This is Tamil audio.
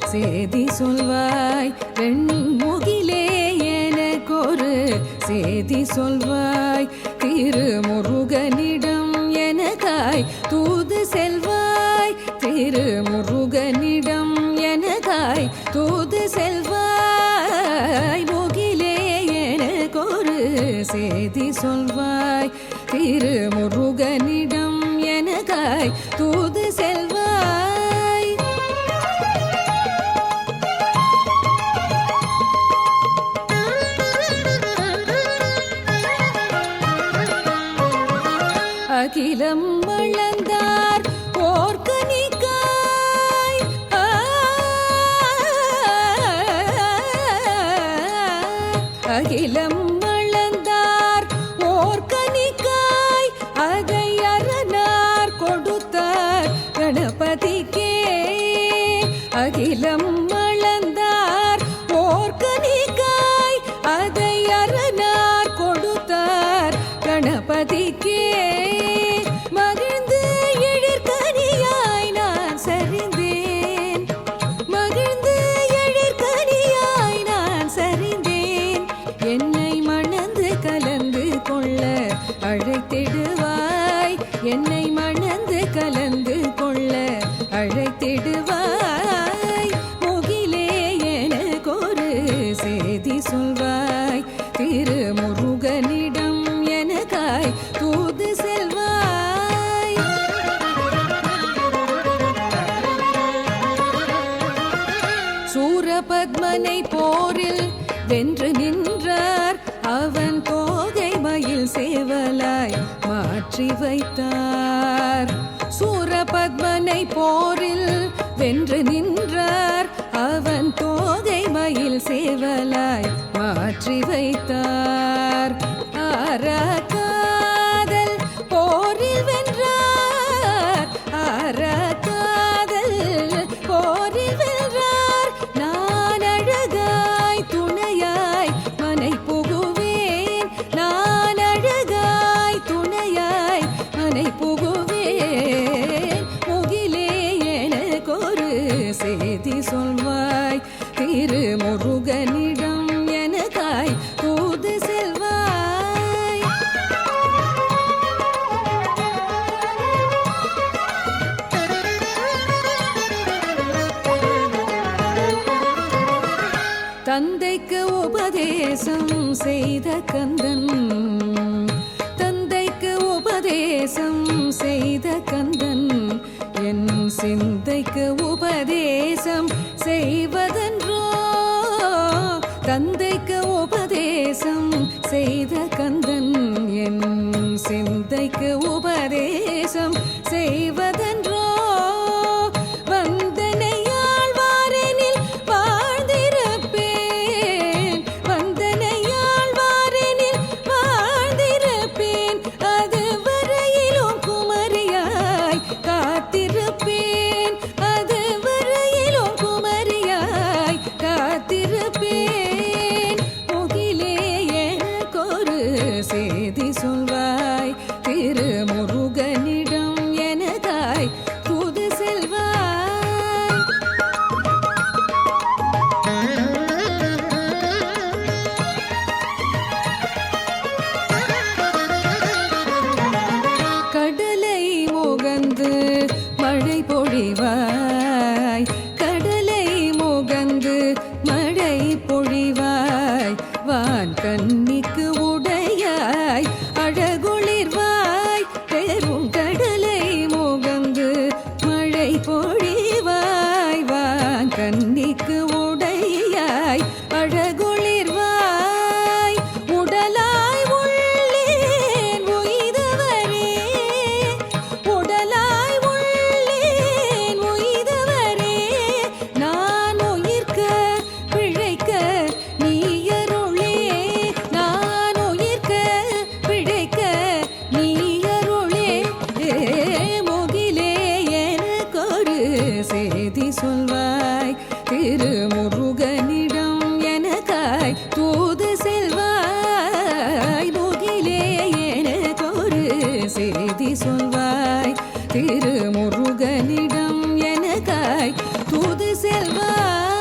சேதி சொல்வாய் வெண்முகிலே எனக்கொரு சேதி சொல்வாய் திருமுருகனிடம் எனக்காய் தூது செல்வாய் திருமுருகனிடம் எனக்காய் தூது செல்வாய் முகிலே எனக்கொரு சேதி சொல்வாய் திருமுருகனிடம் எனக்காய் தூது செல்வாய் அகிலம் வளர்ந்தார் ஓர்கனிக்காய் அகிலம் வளர்ந்தார் ஓர்கனிக்காய் அதை அரணார் கொடுத்தார் கணபதிக்கே அகிலம் வளர்ந்தார் ஓர்கனிக்காய் அதை அரணார் கொடுத்தார் கணபதிக்கே மகிழ்ந்து எழிற்கனியாய் நான் சரிந்தேன் மகிழ்ந்து எழிற்கனியாய் நான் சரிந்தேன் என்னை மணந்து கலந்து கொள்ள அழைத்திடுவாய் என்னை மணந்து கலந்து கொள்ள அழைத்திடுவாய் முகிலே எனக்கொரு சேதி சொல்வாய் திருமுருகனிடம் எனக்காய் தூது செல்வாய் சூரபத்மனை போரில் வென்று நின்றார் அவன் தோகை மயில் சேவலாய் மாற்றி வைத்தார் சூரபத்மனை போரில் வென்று நின்றார் அவன் தோகை மயில் சேவலாய் மாற்றி வைத்தார் ஆரக்காதல் போரில் வென்றார் ஆரக்காதல் போரில் வென்றார் நான் அழகாய் துணையாய் மனை புகுவேன் நான் அழகாய் துணையாய் மனை புகுவேன் முகிலே எனக்கொரு சேதி சொல்வாய் திருமுருகனிடம் எனக்காய் தூது செல்வாய் தந்தைக்கு உபதேசம் செய்த கந்தன் தந்தைக்கு உபதேசம் செய்த கந்தன் என் சிந்தைக்கு உபதேசம் செய்வதென்றோ தந்தைக்கு உபதேசம் செய்த கந்தன் என் சிந்தைக்கு உபதேசம் செய்வதென்றோ வந்தனையாழ்வாரெனில் வாழ்ந்திருப்பேன் வந்தனையாழ்வாரெனில் வாழ்ந்திருப்பேன் அது வரையிலும் குமரியாய் காத்திருப்பேன் அது வரையிலும் குமரியாய் காத்திருப்பேன் முகிலே எனக்கொரு சேதி சொல்வாய் திருமுருகனிடம் எனக்காய் தூது செல்வாய் கடலை முகந்து மழை பொழிவாய் கடலை முகந்து மழை பொழிவாய் வான் கன்னிக்கு உடையாய் அழகுளிர்வாய் பெரும் கடலை முகந்து மழை பொழிவாய் வான் கன்னிக்கு உடையாய் அழகுளிர்வாய் உடலாய் உள்ளேன் உய்தவரே உடலாய் உள்ளேன் உய்தவரே நான் உயிர்க்க பிழைக்க நீயருளே நான் உயிர்க்க பிழைக்க நீயருளே முகிலே எனக்கொரு சேதி சொல்வாய் திருமுருகனிடம் எனக்காய் தூது செல்வாய் முகிலே எனக்கொரு சேதி சொல்வாய் திருமுருகனிடம் என அழகாய் தூது செல்வாய்